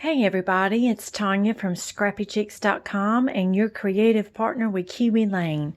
Hey everybody, it's Tanya from ScrappyChicks.com and your creative partner with Kiwi Lane.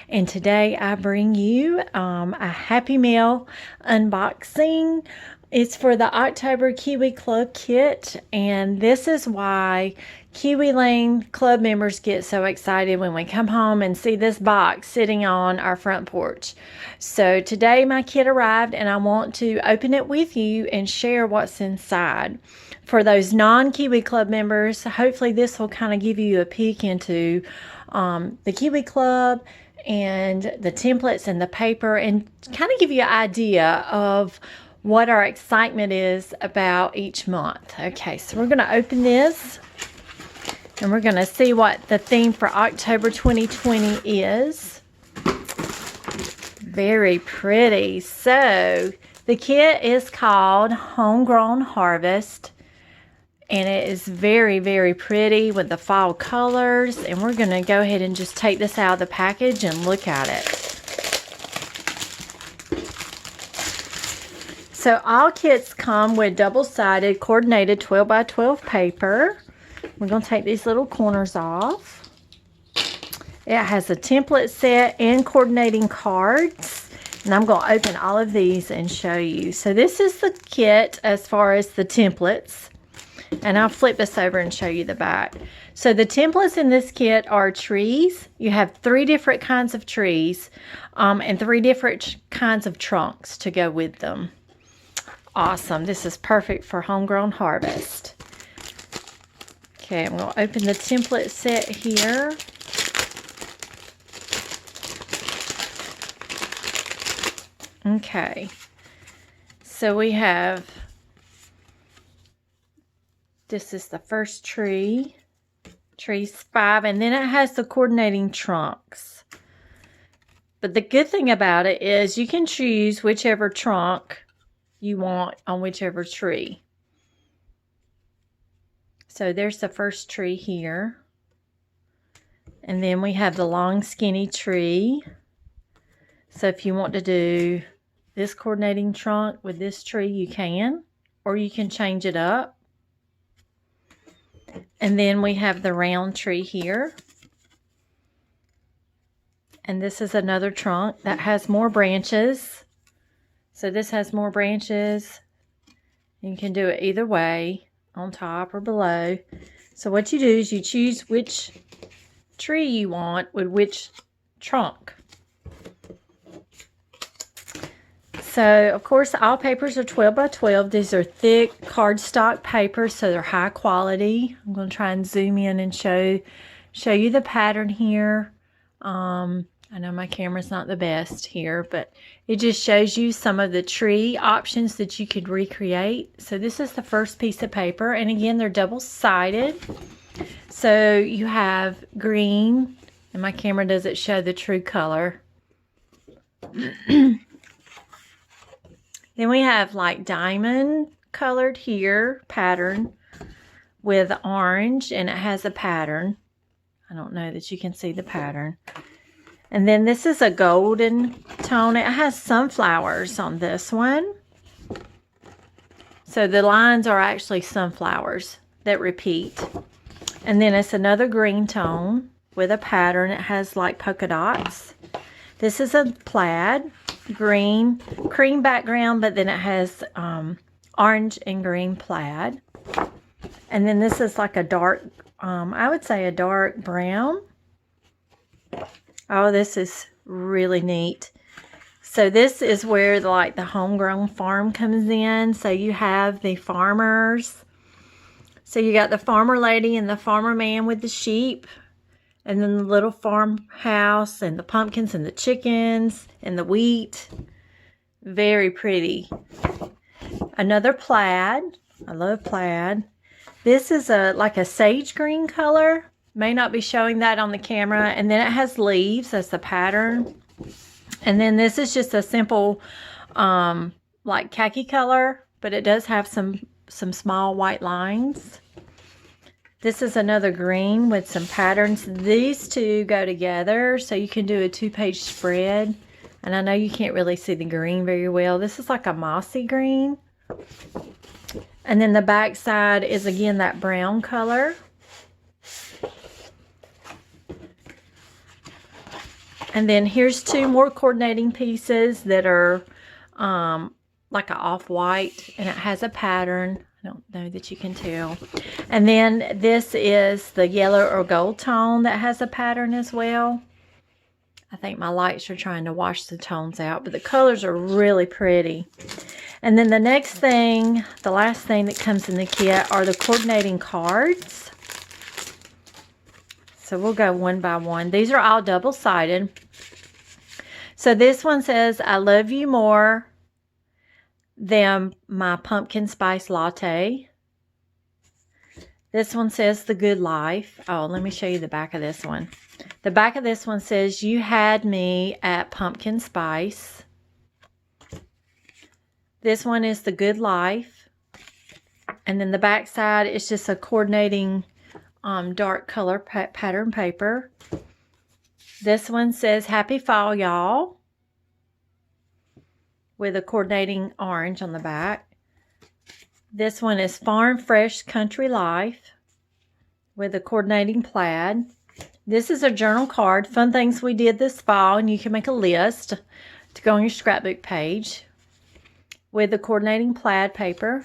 And today I bring you a Happy Meal unboxing. It's for the October Kiwi Club Kit, and this is why Kiwi Lane Club members get so excited when we come home and see this box sitting on our front porch. So today my kit arrived and I want to open it with you and share what's inside. For those non-Kiwi Club members, hopefully this will kind of give you a peek into the Kiwi Club and the templates and the paper, and kind of give you an idea of what our excitement is about each month. Okay, so we're going to open this and we're going to see what the theme for October 2020 is. Very pretty. So the kit is called Homegrown Harvest, and it is very, very pretty with the fall colors. And we're going to go ahead and just take this out of the package and look at it. So all kits come with double-sided coordinated 12 by 12 paper. We're going to take these little corners off. It has a template set and coordinating cards. And I'm going to open all of these and show you. So this is the kit as far as the templates. And I'll flip this over and show you the back. So the templates in this kit are trees. You have 3 different kinds of trees and 3 different kinds of trunks to go with them. Awesome. This is perfect for Homegrown Harvest. Okay, I'm going to open the template set here. Okay. So we have, this is the first tree, trees 5, and then it has the coordinating trunks. But the good thing about it is you can choose whichever trunk you want on whichever tree. So there's the first tree here. And then we have the long skinny tree. So if you want to do this coordinating trunk with this tree, you can, or you can change it up. And then we have the round tree here. And this is another trunk that has more branches. So this has more branches. You can do it either way, on top or below. So what you do is you choose which tree you want with which trunk. So of course all papers are 12 by 12. These are thick cardstock papers, so they're high quality. I'm going to try and zoom in and show you the pattern here. I know my camera's not the best here, but it just shows you some of the tree options that you could recreate. So this is the first piece of paper, and again, they're double-sided. So you have green, and my camera doesn't show the true color. Then we have like diamond colored here, pattern with orange, and it has a pattern. I don't know that you can see the pattern. And then this is a golden tone. It has sunflowers on this one. So the lines are actually sunflowers that repeat. And then it's another green tone with a pattern. It has like polka dots. This is a plaid, green, cream background, but then it has orange and green plaid. And then this is like a dark, I would say a dark brown. Oh, this is really neat. So this is where the homegrown farm comes in. So you have the farmers. So you got the farmer lady and the farmer man with the sheep. And then the little farmhouse and the pumpkins and the chickens and the wheat. Very pretty. Another plaid. I love plaid. This is like a sage green color. May not be showing that on the camera. And then it has leaves as the pattern. And then this is just a simple like khaki color, but it does have some small white lines. This is another green with some patterns. These two go together, so you can do a 2-page spread. And I know you can't really see the green very well. This is like a mossy green. And then the back side is again that brown color. And then here's two more coordinating pieces that are like an off-white, and it has a pattern. I don't know that you can tell. And then this is the yellow or gold tone that has a pattern as well. I think my lights are trying to wash the tones out, but the colors are really pretty. And then the next thing, the last thing that comes in the kit are the coordinating cards. So we'll go one by one. These are all double-sided. So this one says, I love you more than my pumpkin spice latte. This one says the good life. Oh, let me show you the back of this one. The back of this one says, you had me at pumpkin spice. This one is the good life. And then the back side is just a coordinating dark color pattern paper. This one says happy fall, y'all, with a coordinating orange on the back. This one is farm fresh country life with a coordinating plaid. This is a journal card, fun things we did this fall, and you can make a list to go on your scrapbook page with the coordinating plaid paper.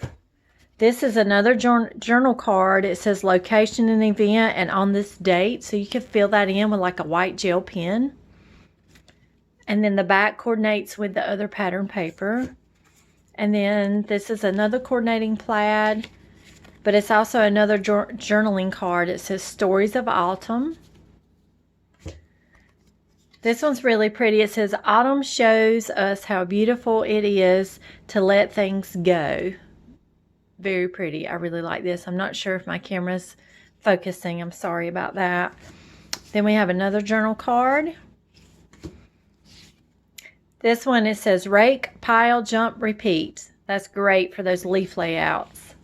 This is another journal card. It says location and event and on this date, so you can fill that in with like a white gel pen. And then the back coordinates with the other pattern paper. And then this is another coordinating plaid, but it's also another journaling card. It says Stories of Autumn. This one's really pretty. It says autumn shows us how beautiful it is to let things go. Very pretty. I really like this. I'm not sure if my camera's focusing. I'm sorry about that. Then we have another journal card. This one, it says rake, pile, jump, repeat. That's great for those leaf layouts.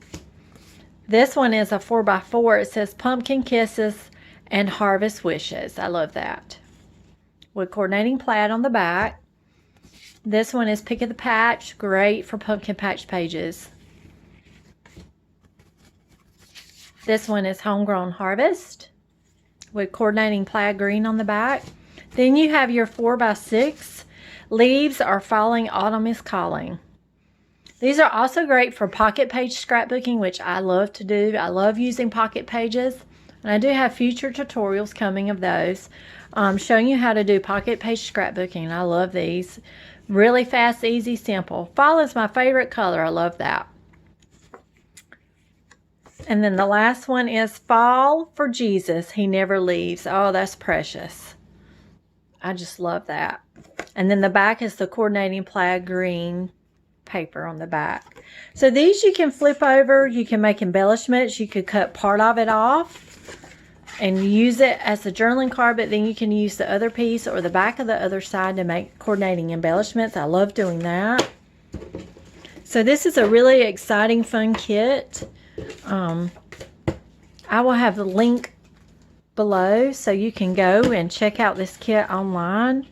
This one is a 4x4. It says pumpkin kisses and harvest wishes. I love that. With coordinating plaid on the back. This one is pick of the patch. Great for pumpkin patch pages. This one is homegrown harvest with coordinating plaid green on the back. Then you have your 4x6. Leaves are falling, autumn is calling. These are also great for pocket page scrapbooking, which I love to do. I love using pocket pages, and I do have future tutorials coming of those, showing you how to do pocket page scrapbooking. I love these. Really fast, easy, simple. Fall is my favorite color. I love that. And then the last one is Fall for Jesus, He Never Leaves. Oh, that's precious. I just love that. And then the back is the coordinating plaid green paper on the back. So these you can flip over. You can make embellishments. You could cut part of it off and use it as a journaling card, but then you can use the other piece or the back of the other side to make coordinating embellishments. I love doing that. So this is a really exciting, fun kit. I will have the link below so you can go and check out this kit online.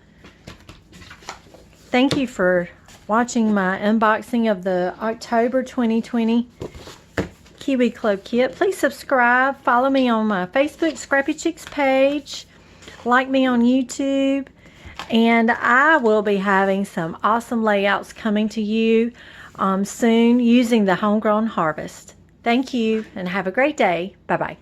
Thank you for watching my unboxing of the October 2020 Kiwi Club Kit. Please subscribe. Follow me on my Facebook Scrappy Chicks page. Like me on YouTube. And I will be having some awesome layouts coming to you soon using the Homegrown Harvest. Thank you and have a great day. Bye-bye.